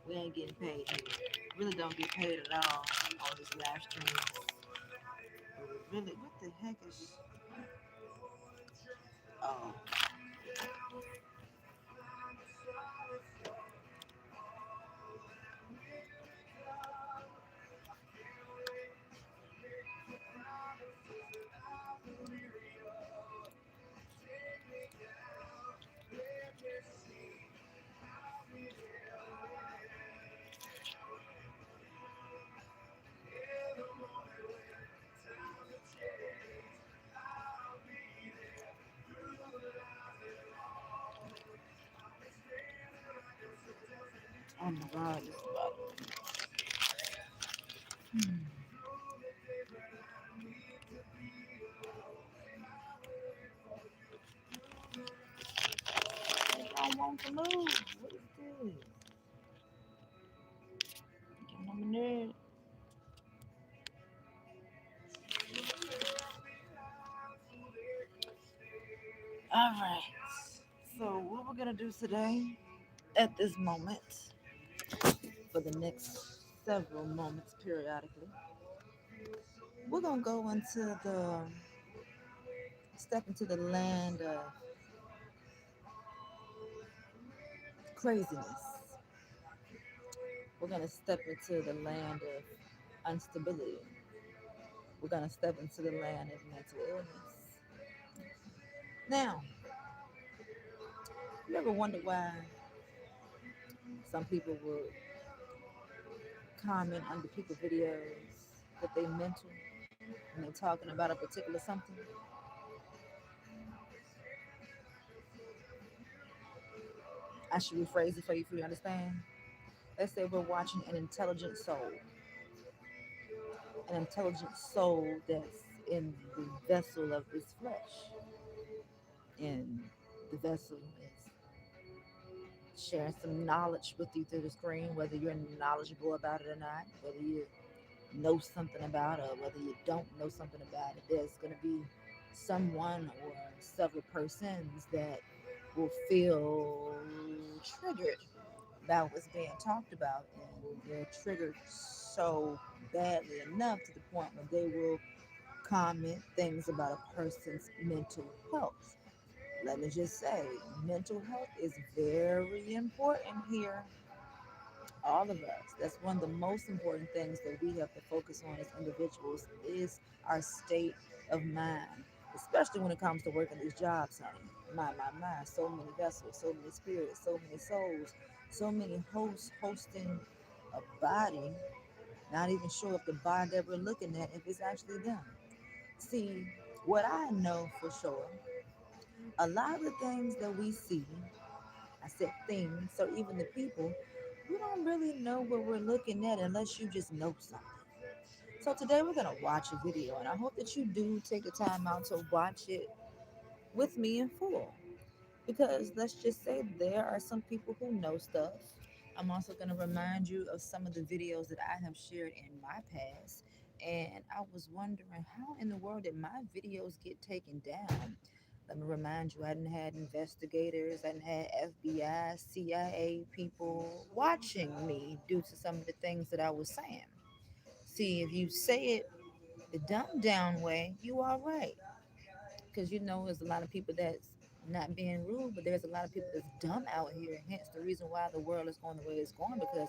We ain't getting paid here. Really don't get paid at all on these live streams. Really, what the heck is? Oh, oh my God, this is bothering me. I want to move. What is this? Getting on my nerves. All right. So what we're gonna do today, at this moment, for the next several moments periodically, we're gonna go into the step into the land of craziness. We're gonna step into the land of instability. We're gonna step into the land of mental illness. Now, you ever wonder why some people would comment under people's videos that they mental and they're talking about a particular something? I should rephrase it for you so you understand. Let's say we're watching an intelligent soul that's in the vessel of this flesh. And the vessel is sharing some knowledge with you through the screen, whether you're knowledgeable about it or not, whether you know something about it or whether you don't know something about it. There's going to be someone or several persons that will feel triggered about what's being talked about, and they're triggered so badly enough to the point where they will comment things about a person's mental health. Let me just say, mental health is very important here. All of us. That's one of the most important things that we have to focus on as individuals is our state of mind, especially when it comes to working these jobs, honey. My. So many vessels, so many spirits, so many souls, so many hosts hosting a body, not even sure if the body that we're looking at, if it's actually them. See, what I know for sure, a lot of the things that we see, I said things, so even the people, we don't really know what we're looking at unless you just know something. So today we're gonna watch a video, and I hope that you do take the time out to watch it with me in full. Because let's just say there are some people who know stuff. I'm also gonna remind you of some of the videos that I have shared in my past. And I was wondering how in the world did my videos get taken down? Let me remind you, I didn't had investigators, I didn't had FBI, CIA people watching me due to some of the things that I was saying. See, if you say it the dumbed down way, you are right. Because you know there's a lot of people that's not being rude, but there's a lot of people that's dumb out here. Hence the reason why the world is going the way it's going, because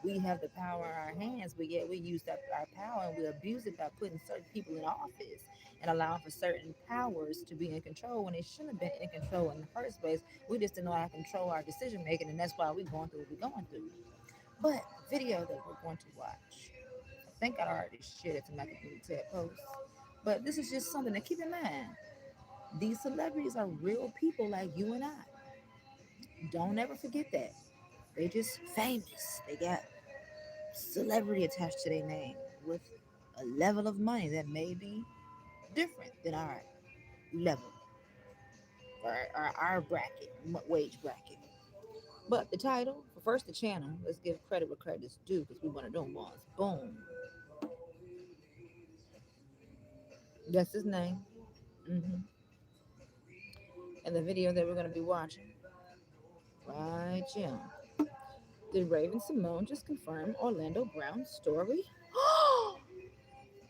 we have the power in our hands, but yet we use that our power and we abuse it by putting certain people in office and allowing for certain powers to be in control when they shouldn't have been in control in the first place. We just didn't know how to control our decision making, and that's why we're going through what we're going through. But the video that we're going to watch, I think I already shared it to my community tab post. But this is just something to keep in mind. These celebrities are real people like you and I. Don't ever forget that. They just famous. They got celebrity attached to their name with a level of money that may be different than our level or our bracket, wage bracket. But the title, for first the channel, let's give credit where credit's due because we want to do them once. Boom. That's his name. hmm And the video that we're going to be watching, right, Jim. Did Raven Simone just confirm Orlando Brown's story?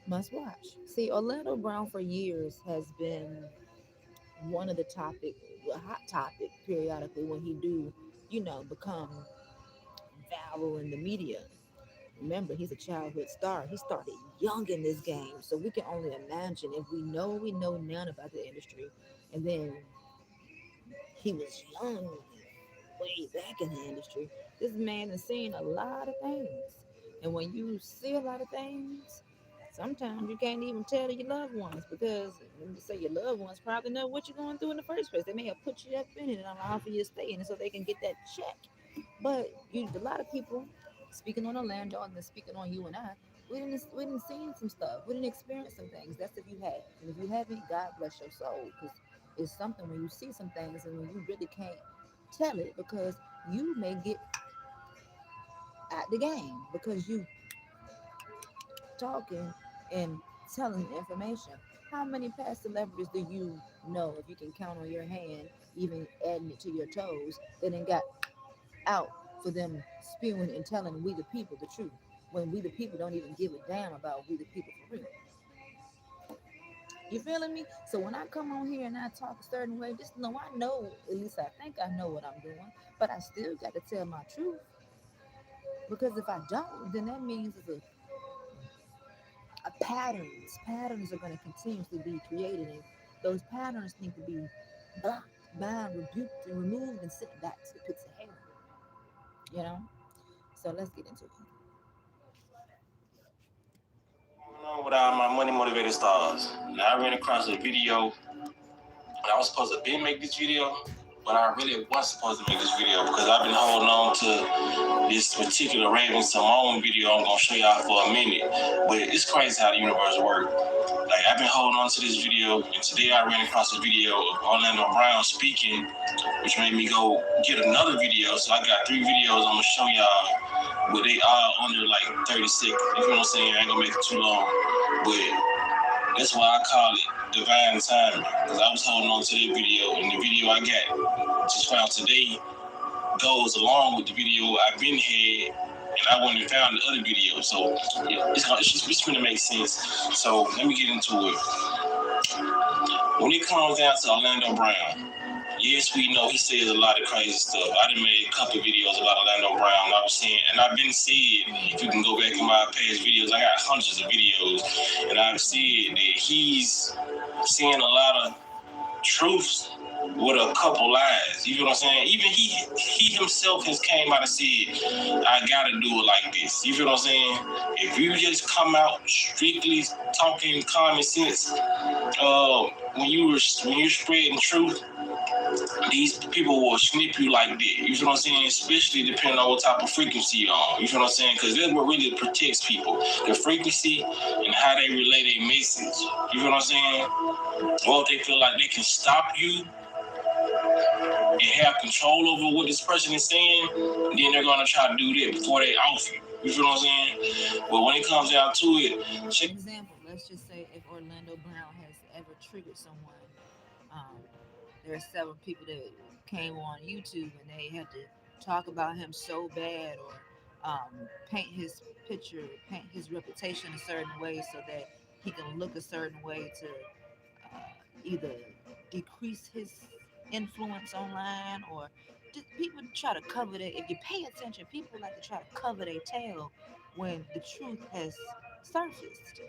Must watch. See, Orlando Brown for years has been one of the topic, the hot topic periodically when he do, become viral in the media. Remember, he's a childhood star. He started young in this game, so we can only imagine if we know none about the industry, and then he was young way back in the industry. This man has seen a lot of things. And when you see a lot of things, sometimes you can't even tell your loved ones because let me say your loved ones probably know what you're going through in the first place. They may have put you up in it and offer you to stay in it so they can get that check. But a lot of people, speaking on Orlando and then speaking on you and I, we didn't seen some stuff. We didn't experience some things. That's if you have. And if you haven't, God bless your soul. Because it's something when you see some things and when you really can't tell it because you may get at the game because you talking and telling information. How many past celebrities do you know, if you can count on your hand, even adding it to your toes, that then got out for them spewing and telling we the people the truth when we the people don't even give a damn about we the people for real. You feeling me? So when I come on here and I talk a certain way, just know I know, at least I think I know what I'm doing, but I still got to tell my truth because if I don't, then that means it's a patterns. Patterns are going to continuously be created, and those patterns need to be blocked, bound, rebuked, and removed, and sent back to the pits of hell. You know. So let's get into it. Going on with all my money motivated stars. Now I ran across a video. I was supposed to make this video, but I really wasn't supposed to make this video because I've been holding on to this particular Raven Simone video I'm gonna show y'all for a minute. But it's crazy how the universe works. Like I've been holding on to this video, and today I ran across a video of Orlando Brown speaking, which made me go get another video. So I got 3 videos I'm gonna show y'all, but they all under like 30 seconds. You know what I'm saying? I ain't gonna make it too long, but that's why I call it divine timing. Because I was holding on to that video, and the video I got just found today goes along with the video I've been had, and I went and found the other video. So yeah, it's gonna make sense. So let me get into it. When it comes down to Orlando Brown, yes, we know he says a lot of crazy stuff. I done made a couple of videos about Orlando Brown. I was saying, and I've been saying, if you can go back in my past videos, I got hundreds of videos, and I've said that he's saying a lot of truths with a couple lies. You know what I'm saying? Even he himself has came out and said, I gotta do it like this. You feel what I'm saying? If you just come out strictly talking common sense, when you're spreading truth, these people will snip you like that. You feel what I'm saying? Especially depending on what type of frequency you're on. You feel what I'm saying? Because that's what really protects people. The frequency and how they relay their message. You feel what I'm saying? Or if they feel like they can stop you and have control over what this person is saying, then they're going to try to do that before they off you. You feel what I'm saying? But when it comes down to it, For example, let's just say if Orlando Brown has ever triggered someone, um, there are several people that came on YouTube and they had to talk about him so bad or paint his picture, paint his reputation a certain way so that he can look a certain way to either decrease his influence online or just people try to cover that. If you pay attention, people like to try to cover their tail when the truth has surfaced.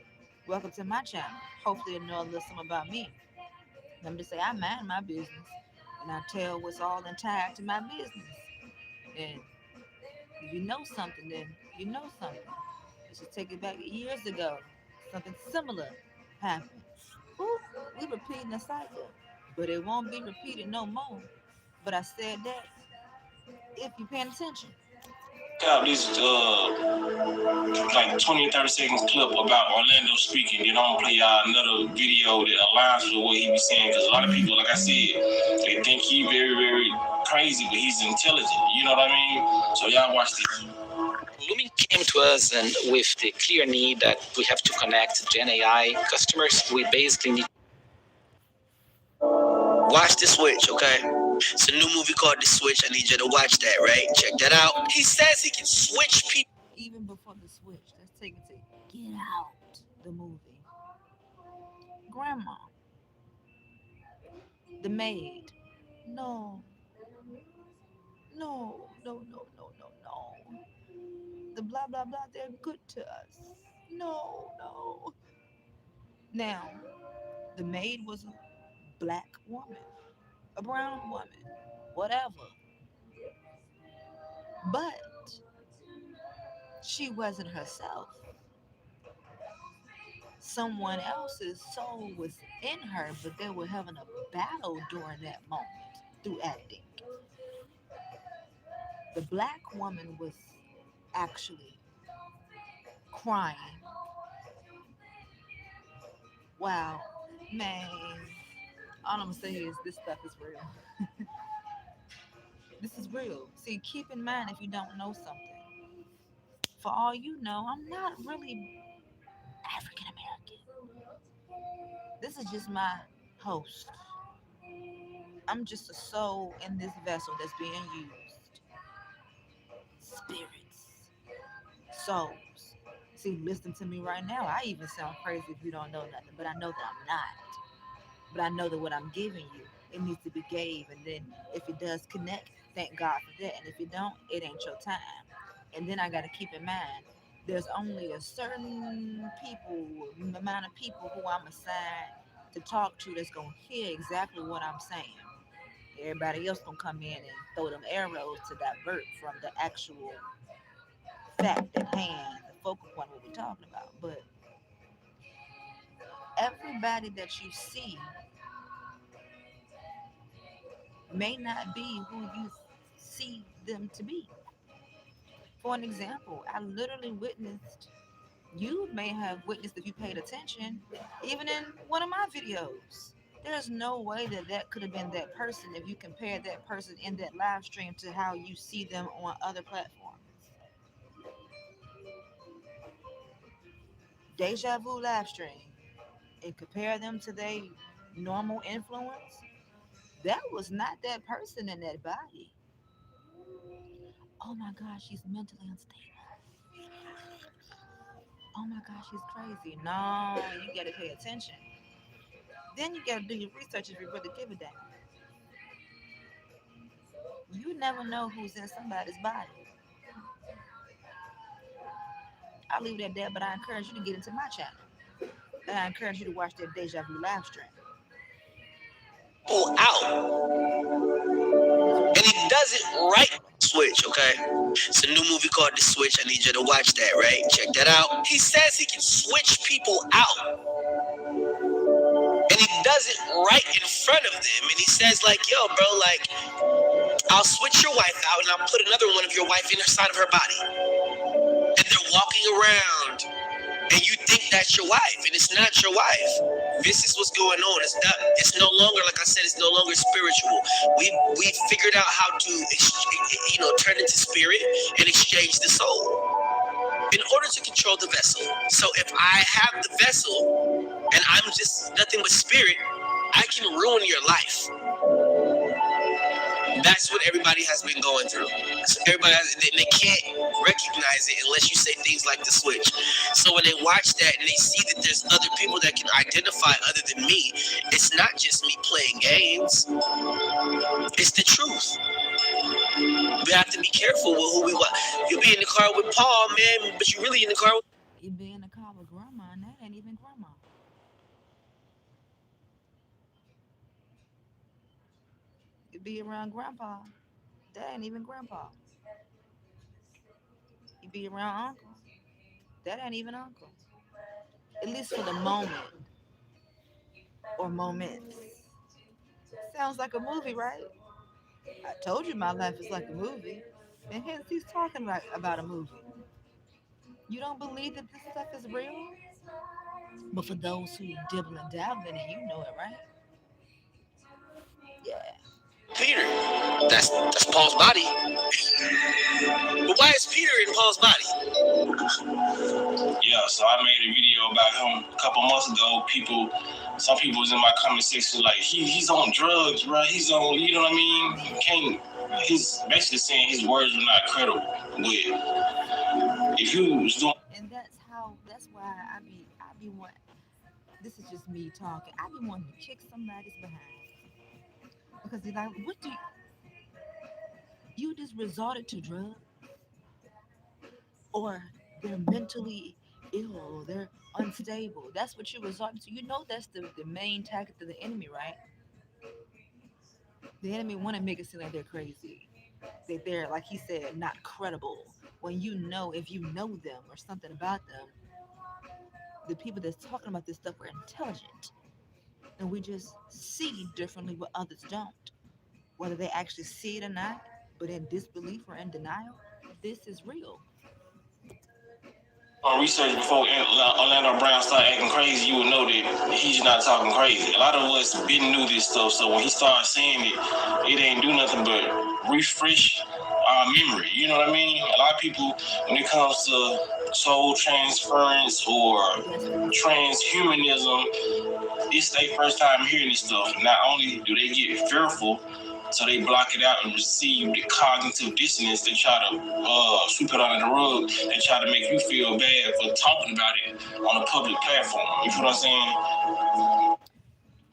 Welcome to my channel. Hopefully, you'll know a little something about me. Let me just say, I mind my business and I tell what's all entitled to my business. And if you know something, then you know something. Let's just take it back years ago. Something similar happened. Ooh, we repeating the cycle, but it won't be repeated no more. But I said that if you're paying attention. out this like 20 or 30 seconds clip about Orlando speaking. Then I'm gonna play y'all another video that aligns with what he was saying. Because a lot of people, like I said, they think he very, very crazy, but he's intelligent. You know what I mean? So y'all watch this. Lumin came to us and with the clear need that we have to connect Gen AI customers. We basically need watch the switch, okay? It's a new movie called The Switch. I need you to watch that, right? Check that out. He says he can switch people. Even before the switch, let's take it to Get Out, the movie. Grandma, the maid. No, no, no, no, no, no, no. The blah blah blah, they're good to us. No, no. Now, the maid was a black woman, a brown woman, whatever. But she wasn't herself. Someone else's soul was in her, but they were having a battle during that moment through acting. The black woman was actually crying. Wow, man. All I'm gonna say is this stuff is real. This is real. See, keep in mind if you don't know something. For all you know, I'm not really African American. This is just my host. I'm just a soul in this vessel that's being used. Spirits, souls. See, listen to me right now. I even sound crazy if you don't know nothing, but I know that I'm not. But I know that what I'm giving you, it needs to be gave. And then if it does connect, thank God for that. And if it don't, it ain't your time. And then I got to keep in mind, there's only a certain amount of people who I'm assigned to talk to that's going to hear exactly what I'm saying. Everybody else going to come in and throw them arrows to divert from the actual fact at hand, the focal point what we're talking about. But everybody that you see may not be who you see them to be. For an example, I literally witnessed, you may have witnessed if you paid attention, even in one of my videos. There's no way that that could have been that person if you compare that person in that live stream to how you see them on other platforms. Deja vu live stream and compare them to their normal influence, that was not that person in that body. Oh my gosh, she's mentally unstable. Oh my gosh, she's crazy. No, you gotta pay attention. Then you gotta do your research if you really give a damn. You never know who's in somebody's body. I'll leave it at that, but I encourage you to get into my channel. And I encourage you to watch that Deja Vu live stream. Pull out. And he does it right. Switch, okay? It's a new movie called The Switch. I need you to watch that, right? Check that out. He says he can switch people out. And he does it right in front of them. And he says, like, yo, bro, like, I'll switch your wife out and I'll put another one of your wife inside of her body. And they're walking around and you think that's your wife, and it's not your wife. This is what's going on. It's no longer, like I said, it's no longer spiritual. We figured out how to turn into spirit and exchange the soul in order to control the vessel. So if I have the vessel and I'm just nothing but spirit, I can ruin your life. That's what everybody has been going through. So they can't recognize it unless you say things like the switch. So when they watch that and they see that there's other people that can identify other than me, it's not just me playing games. It's the truth. We have to be careful with who we want. You'll be in the car with Paul, man, but you're really in the car with... You be in the car with grandma, and that ain't even grandma. You be around grandpa, that ain't even grandpa. You be around uncle, that ain't even uncle. At least for the moment or moments. Sounds like a movie, right? I told you my life is like a movie. And hence he's talking about a movie. You don't believe that this stuff is real? But for those who dibble and dabble in it, you know it, right? Yeah. Peter. That's Paul's body. But why is Peter in Paul's body? Yeah, so I made a video about him a couple months ago. People Some people was in my comment section like he's on drugs, bro. He's on, you know what I mean? He can't. He's basically saying his words were not credible. But if you was doing, And that's why I be want this is just me talking. I be wanting to kick somebody's behind because they're like, what do you just resorted to drugs or they're mentally ill or they're unstable. That's what you're resorting to. You know that's the main tactic of the enemy, right? The enemy want to make it seem like they're crazy. That they're, like he said, not credible. When you know, if you know them or something about them, the people that's talking about this stuff are intelligent. And we just see differently what others don't. Whether they actually see it or not, but in disbelief or in denial, this is real. research before Orlando Brown started acting crazy, you would know that he's not talking crazy. A lot of us been knew this stuff, so when he started saying it, it ain't do nothing but refresh our memory. You know what I mean? A lot of people, when it comes to soul transference or transhumanism, it's their first time hearing this stuff. Not only do they get fearful, so they block it out and receive the cognitive dissonance. They try to sweep it under the rug. They try to make you feel bad for talking about it on a public platform. You feel what I'm saying?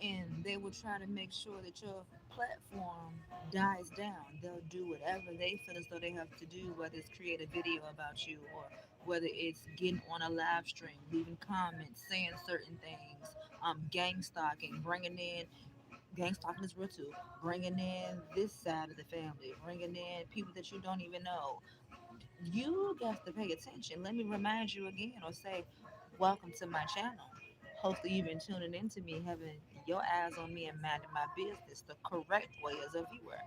And they will try to make sure that your platform dies down. They'll do whatever they feel as though they have to do, whether it's create a video about you or whether it's getting on a live stream, leaving comments, saying certain things, gang stalking, bringing in gang stalking is real too, bringing in this side of the family, bringing in people that you don't even know. You got to pay attention. Let me remind you again or say, welcome to my channel. Hopefully, you've been tuning into me, having your eyes on me and minding my business the correct way as a viewer.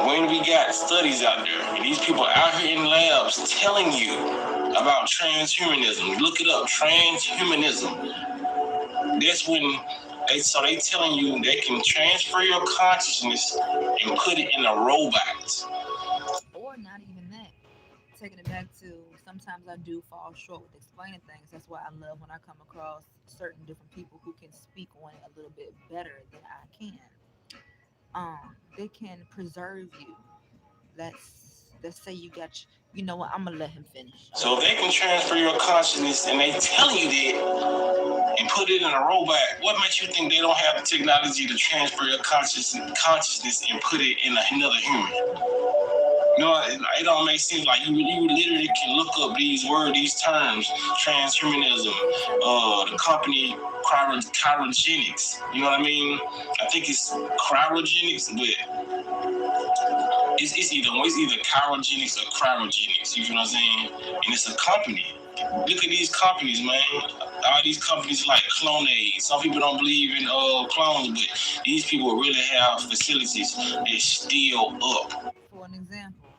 When we got studies out there, and these people out here in labs telling you about transhumanism, look it up, transhumanism. That's when they telling you they can transfer your consciousness and put it in a robot. Or not even that. Taking it back to sometimes I do fall short with explaining things. That's why I love when I come across certain different people who can speak on it a little bit better than I can. They can preserve you. Let's say you got you know what, I'm gonna let him finish. So if they can transfer your consciousness and they telling you that and put it in a robot, what makes you think they don't have the technology to transfer your consciousness and put it in another human? You know, it don't make sense. Like you literally can look up these terms, transhumanism, the company cryogenics. You know what I mean? I think it's cryogenics, but it's either cryogenics or cryogenics. You know what I'm saying? And it's a company. Look at these companies, man. All these companies like Clonade. Some people don't believe in clones, but these people really have facilities that's still up. For an example,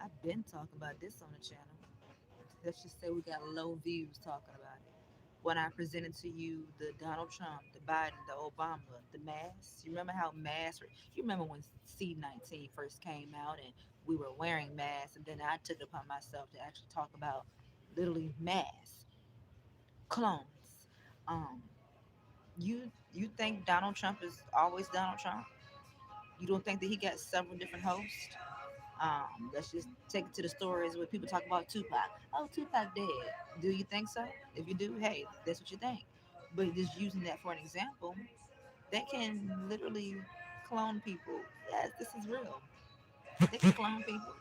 I've been talking about this on the channel. Let's just say we got low views talking about it. When I presented to you the Donald Trump, the Biden, the Obama, the masks. You remember how masks were, you remember when C-19 first came out and we were wearing masks, and then I took it upon myself to actually talk about literally masks, clones. Um, you think Donald Trump is always Donald Trump? You don't think that he got several different hosts? Let's just take it to the stories where people talk about Tupac. Oh, Tupac dead. Do you think so? If you do, hey, that's what you think. But just using that for an example, they can literally clone people. Yes, this is real. They can clone people.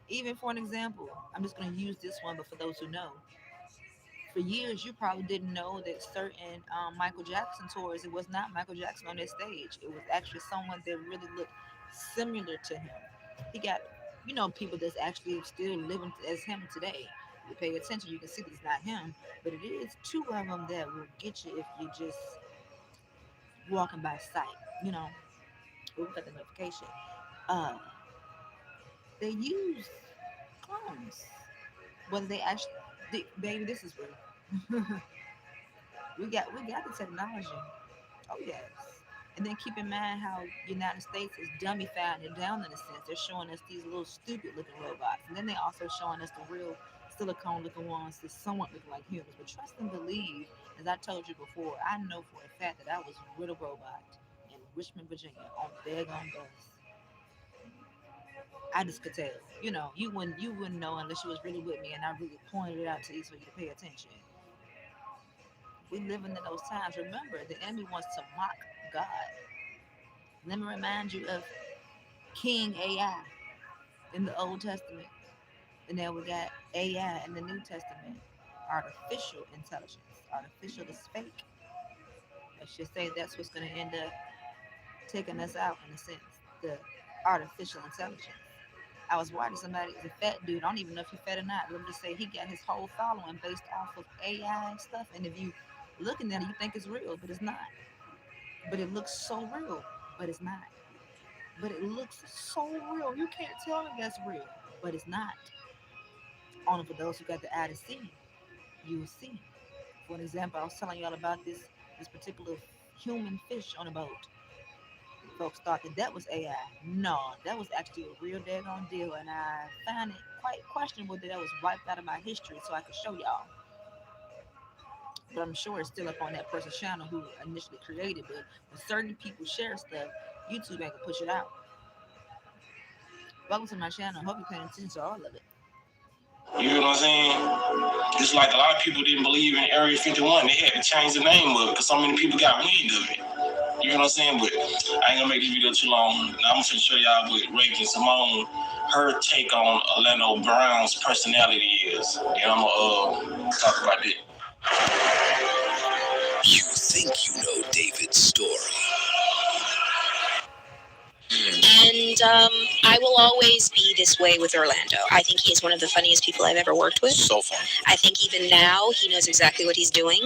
Even for an example, I'm just going to use this one, but for those who know, for years you probably didn't know that certain Michael Jackson tours, it was not Michael Jackson on that stage. It was actually someone that really looked similar to him. He got, people that's actually still living as him today. If you pay attention, you can see that it's not him, but it is two of them that will get you if you just walking by sight. You know, we got the notification. Uh, they use clones. Whether they actually, baby, this is real. we got the technology. Oh yes. And then keep in mind how United States is dummified and down in a sense. They're showing us these little stupid looking robots. And then they also showing us the real silicone looking ones that somewhat look like humans. But trust and believe, as I told you before, I know for a fact that I was with a robot in Richmond, Virginia on the daggone bus. I just could tell. You wouldn't know unless you was really with me and I really pointed it out to you for you to pay attention. We living in those times. Remember, the enemy wants to mock God. Let me remind you of King AI in the Old Testament. And then we got AI in the New Testament. Artificial intelligence. Artificial is fake. Let's just say that's what's going to end up taking us out in a sense. The artificial intelligence. I was watching somebody, he's a fat dude. I don't even know if he's fat or not. Let me just say he got his whole following based off of AI and stuff. And if you looking at it, you think it's real, but it's not. But it looks so real, but it's not. But it looks so real. You can't tell me that's real, but it's not. Only for those who got the eye to see, you will see. For an example, I was telling y'all about this particular human fish on a boat. Folks thought that that was AI. No, that was actually a real daggone deal, and I find it quite questionable that that was wiped out of my history so I could show y'all. But I'm sure it's still up on that person's channel who initially created it. When certain people share stuff, YouTube ain't gonna push it out. Welcome to my channel. I hope you're paying attention to all of it. You know what I'm saying? Just like a lot of people didn't believe in Area 51, they had to change the name of it because so many people got wind of it. You know what I'm saying? But I ain't gonna make this video too long. Now I'm gonna show y'all what Reagan Simone, her take on Orlando Brown's personality is. And I'm gonna talk about that. You think you know David's story. And I will always be this way with Orlando. I think he is one of the funniest people I've ever worked with. So fun. I think even now he knows exactly what he's doing.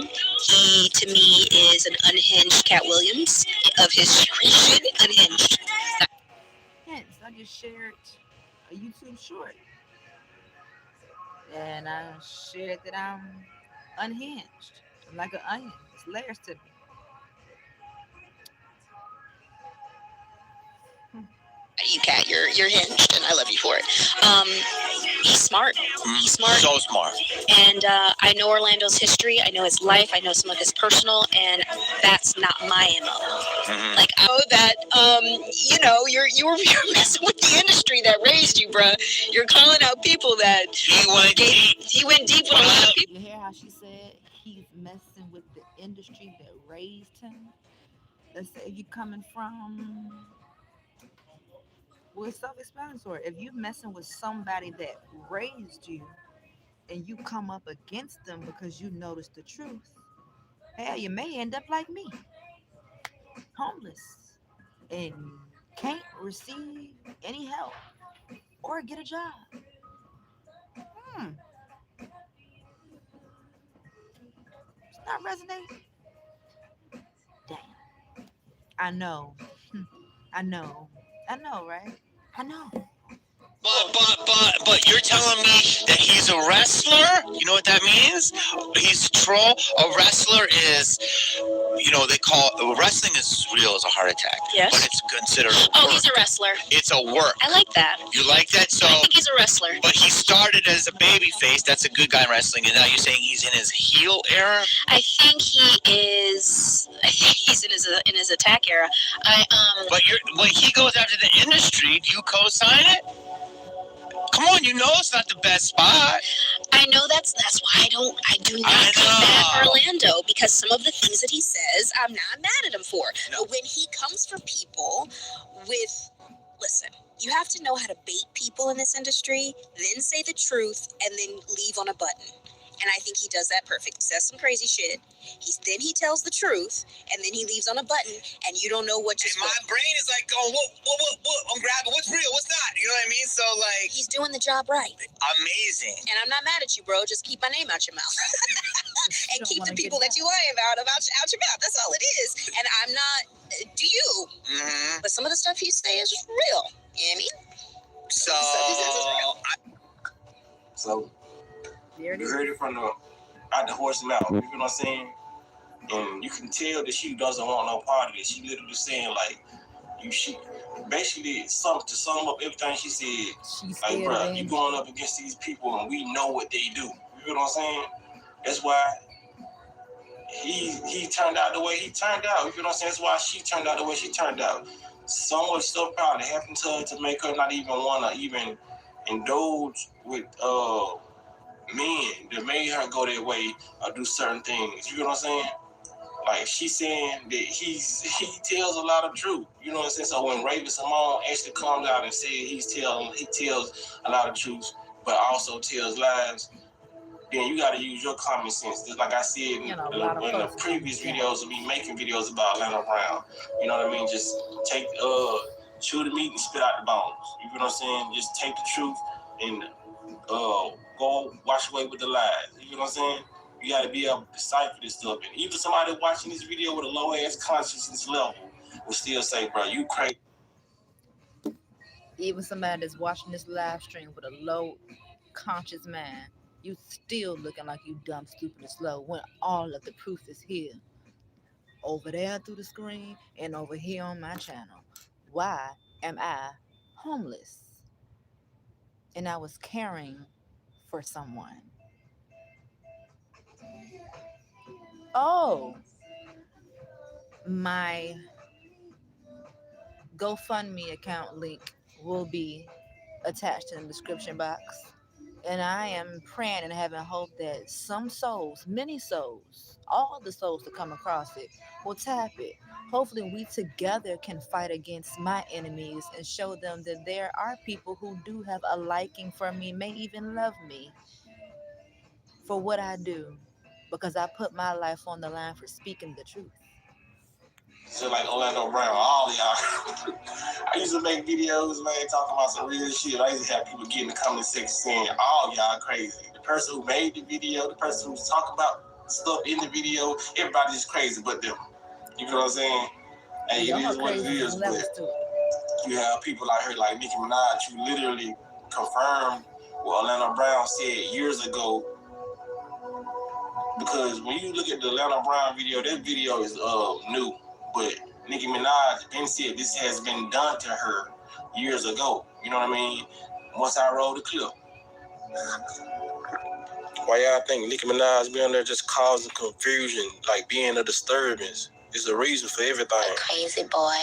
He, to me, is an unhinged Cat Williams of his generation. Unhinged. Hence, I just shared a YouTube short, and I shared that I'm unhinged. I'm like an onion. It's layers to me. You cat, you're hinged, and I love you for it. He's smart. He's smart. So smart. And I know Orlando's history. I know his life. I know some of his personal, and that's not my MO. Mm-hmm. Like I know that you're messing with the industry that raised you, bruh. You're calling out people that he went deep with a lot of people. You hear how she said he's messing with the industry that raised him? Let's say you coming from, well, it's self-explanatory. If you messing with somebody that raised you and you come up against them because you notice the truth, hell, you may end up like me, homeless, and can't receive any help or get a job. Hmm, it's not resonating. Damn. I know. I know. I know, right? I know. But you're telling me that he's a wrestler? You know what that means? He's a troll. A wrestler is, they call wrestling is real as a heart attack. Yes. But it's considered. Oh, he's a wrestler. It's a work. I like that. You like that? So. I think he's a wrestler. But he started as a baby face. That's a good guy in wrestling, and now you're saying he's in his heel era. I think he is. I think he's in his attack era. But when he goes after the industry, do you co-sign it? Come on, it's not the best spot. I know that's why I do not come back Orlando, because some of the things that he says, I'm not mad at him for. No. But when he comes for people listen, you have to know how to bait people in this industry, then say the truth, and then leave on a button. And I think he does that perfect. He says some crazy shit. Then he tells the truth, and then he leaves on a button, and you don't know what just. And my brain is like, going, what? I'm grabbing what's real, what's not. You know what I mean? So like, he's doing the job right. Amazing. And I'm not mad at you, bro. Just keep my name out your mouth, and keep the people that you lie about out your mouth. That's all it is. And I'm not. Do you? Mm-hmm. But some of the stuff you say is real. You know what I mean? So. So. There it You is. heard it from out the horse's mouth. You know what I'm saying? And you can tell that she doesn't want no part of this. She literally saying like, basically, to sum up everything she said, She's like, scared bro, of you the going up against these people and we know what they do. You know what I'm saying? That's why he turned out the way he turned out. You know what I'm saying? That's why she turned out the way she turned out. Someone so proud it happened to her to make her not even want to even indulge with men that made her go that way or do certain things. You know what I'm saying? Like, she's saying that he tells a lot of truth. You know what I'm saying? So when Raven Simone actually comes out and says he tells a lot of truth, but also tells lies, then you got to use your common sense. Just like I said in the previous videos of me making videos about Atlanta Brown. You know what I mean? Just take chew the meat and spit out the bones. You know what I'm saying? Just take the truth and go wash away with the lies. You know what I'm saying? You got to be able to decipher this stuff. And even somebody watching this video with a low ass consciousness level will still say, bro, you crazy. Even somebody that's watching this live stream with a low conscious mind, you still looking like you dumb, stupid, and slow when all of the proof is here. Over there through the screen and over here on my channel. Why am I homeless? And I was caring for someone. Oh, my GoFundMe account link will be attached in the description box. And I am praying and having hope that some souls, many souls, all the souls that come across it will tap it. Hopefully we together can fight against my enemies and show them that there are people who do have a liking for me, may even love me for what I do, because I put my life on the line for speaking the truth. So like Orlando Brown, all y'all. I used to make videos, man, talking about some real shit. I used to have people get in the comment section saying, all y'all crazy. The person who made the video, the person who's talking about stuff in the video, everybody's crazy but them. You know what I'm saying? Hey, it is what it is, but you have people out here like Nicki Minaj who literally confirmed what Orlando Brown said years ago. Because when you look at the Orlando Brown video, that video is new, but Nicki Minaj then said this has been done to her years ago. You know what I mean? Once I rolled the clip. Why y'all think Nicki Minaj be on there just causing confusion, like being a disturbance? There's a reason for everything. A crazy boy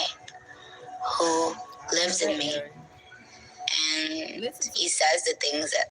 who lives in me. And he says the things that